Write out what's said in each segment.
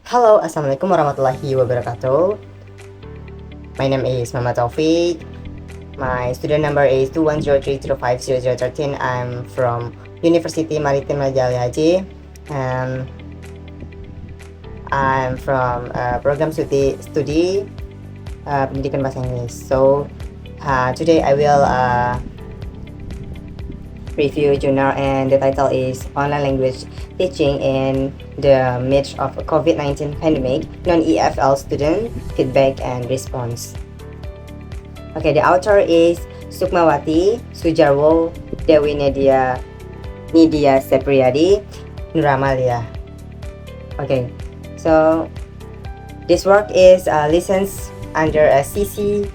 Halo, Assalamualaikum warahmatullahi wabarakatuh. My name is Taufik. My student number is 2103050013. I'm from University Maritim Raja Ali Haji, and I'm from program studi pendidikan bahasa Inggris. So today I will review journal, and the title is Online Language Teaching in the Midst of COVID-19 Pandemic, Non-EFL Student Feedback and Response. Okay, the author is Sukmawati Sujarwo Dewi Nidia Sepriyadi Nuramalia. Okay, so this work is licensed under a CCBYSA,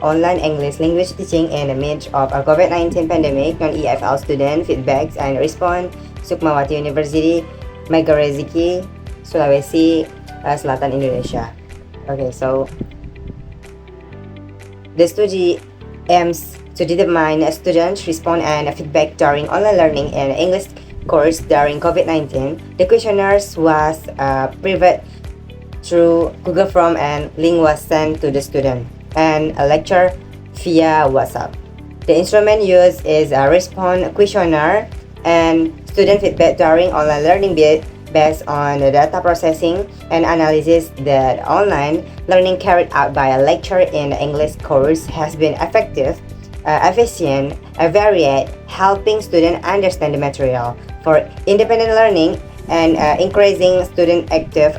Online English Language Teaching in the Midst of a COVID-19 Pandemic, Non-EFL Student Feedbacks and Response, Sukmawati University, Megaraziki, Sulawesi Selatan, Indonesia. Okay, so the study aims to determine students' response and feedback during online learning in English course during COVID-19. The questionnaires was private through Google Form, and link was sent to the student, and a lecture via WhatsApp. The instrument used is a response questionnaire and student feedback during online learning based on the data processing and analysis that online learning carried out by a lecturer in the English course has been effective, efficient, varied, helping students understand the material. For independent learning and increasing student active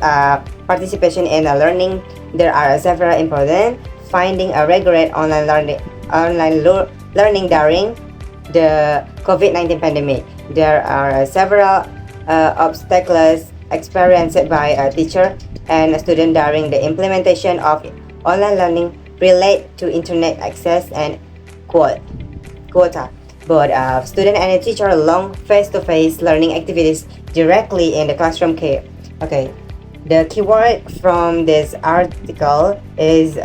participation in learning, there are several important findings a regular online learning during the COVID-19 pandemic. There are several obstacles experienced by a teacher and a student during the implementation of online learning relate to internet access and quota. Both student and teacher long face-to-face learning activities directly in the classroom care. Okay, the keyword from this article is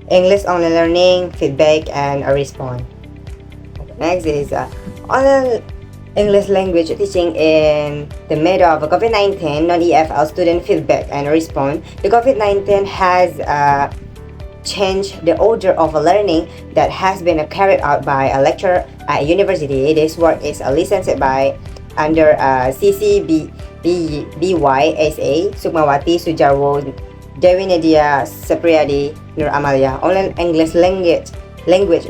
English online learning, feedback, and a response. Next is online English language teaching in the middle of COVID-19, non-EFL student feedback and response. The COVID-19 has changed the order of learning that has been carried out by a lecturer at university. This work is licensed by under CCBYSA, Sukmawati Sujarwo Dewi Nidia Sepriyadi Nur Amalia. Online English language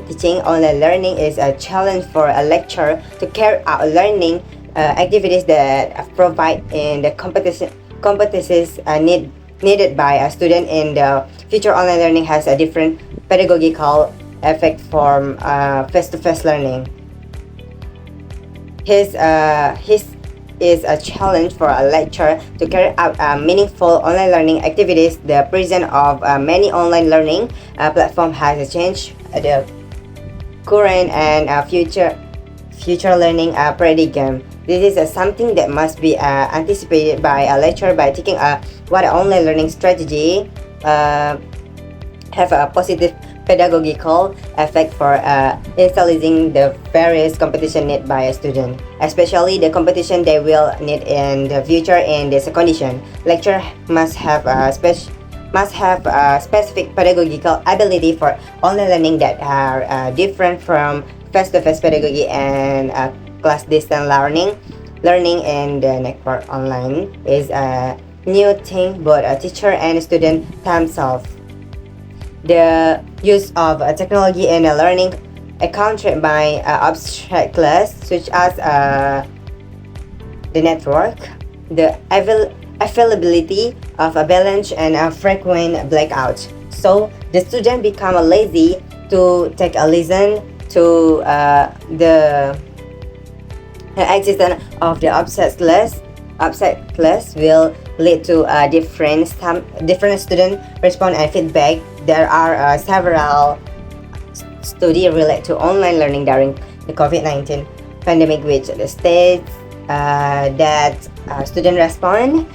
teaching online learning is a challenge for a lecturer to carry out learning activities that provide in the competencies needed by a student in the future. Online learning has a different pedagogical effect from face-to-face learning. His is a challenge for a lecturer to carry out meaningful online learning activities. The presence of many online learning platform has changed the current and future learning paradigm. This is something that must be anticipated by a lecturer by taking what online learning strategy have a positive pedagogical effect for instilling the various competition need by a student, especially the competition they will need in the future. In this condition, lecturer must have a specific pedagogical ability for online learning that are different from face-to-face pedagogy and class distance learning in the network online is a new thing both a teacher and student themselves. The use of technology in learning accounted by obstacles such as the network, the availability of a balance and a frequent blackouts. So the student become lazy to take a listen to the existence of the obstacles will lead to different student response and feedback. There are several studies related to online learning during the COVID-19 pandemic, which states that student respond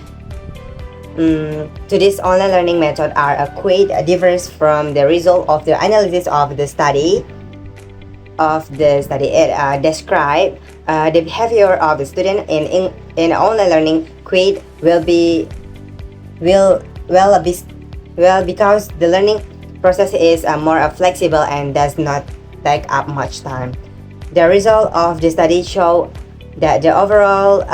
to this online learning method are quite different from the result of the analysis of the study. It described the behavior of the student in online learning quite will well be well because the learning process is more flexible and does not take up much time. The result of the study show that the overall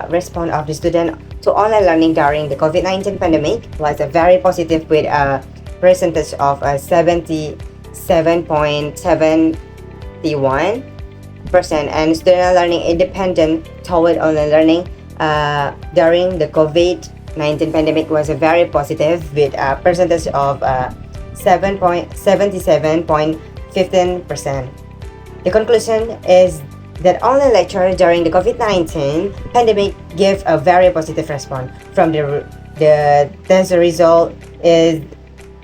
response of the student to online learning during the COVID-19 pandemic was very positive with a percentage of 77.71%, and student learning independent toward online learning during the COVID-19 pandemic was very positive with a percentage of 7.77.15%. The conclusion is that online lecture during the COVID-19 pandemic gave a very positive response. From the result is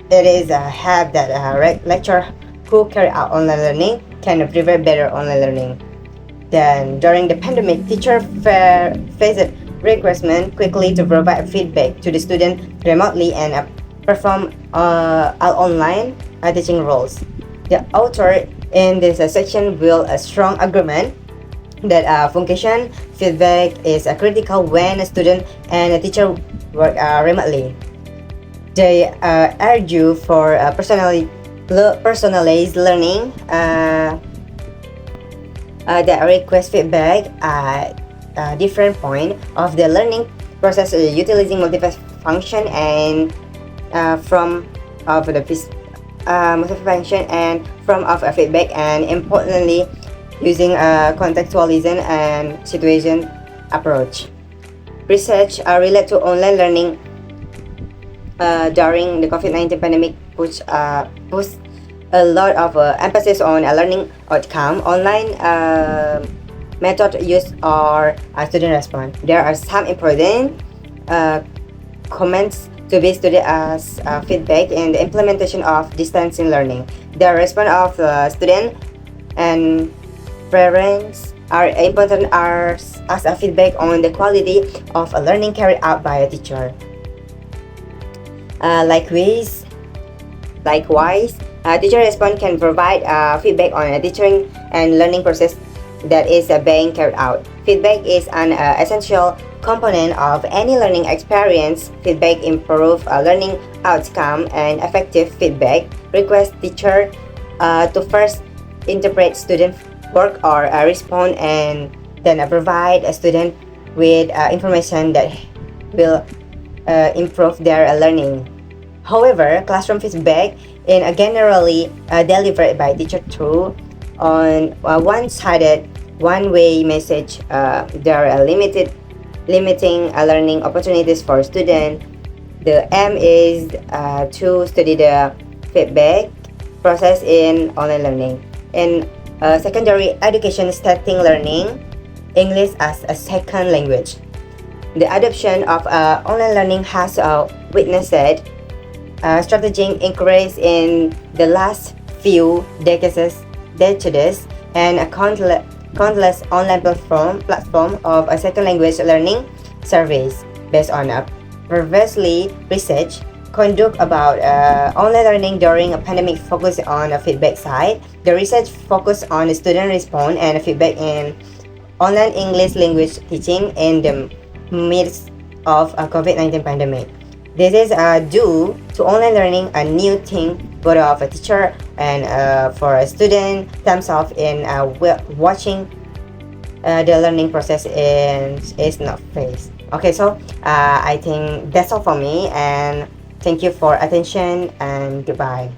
it is a have that lecture who carry out online learning can prevent better online learning. Then during the pandemic, teacher faced requirement quickly to provide feedback to the student remotely and perform online teaching roles. The author in this section will a strong agreement that function feedback is critical when a student and a teacher work remotely. They argue for personalized learning that request feedback at different point of the learning process utilizing multiple function and from of the multiple function and from of a feedback, and importantly using a contextualism and situation approach. Research related to online learning during the COVID-19 pandemic puts a lot of emphasis on a learning outcome. Online method used or student response. There are some important comments to be studied as feedback in the implementation of distance learning. The response of student and parents are important as a feedback on the quality of a learning carried out by a teacher. Likewise, teacher response can provide feedback on a teaching and learning process that is being carried out. Feedback is an essential component of any learning experience. Feedback improves learning outcome, and effective feedback requires teacher to first interpret student work or respond and then provide a student with information that will improve their learning. However, classroom feedback is generally delivered by teacher through on one-sided, one-way message. There are limiting learning opportunities for students. The aim is to study the feedback process in online learning. In secondary education setting, learning English as a second language. The adoption of online learning has witnessed strategic increase in the last few decades, and a countless online platform of a second language learning surveys based on a previously research conduct about online learning during a pandemic focused on a feedback side. The research focused on the student response and feedback in online English language teaching in the midst of a COVID-19 pandemic. This is due to online learning a new thing both of a teacher and for a student terms of in watching the learning process is not phased. Okay, so I think that's all for me, and thank you for attention and goodbye.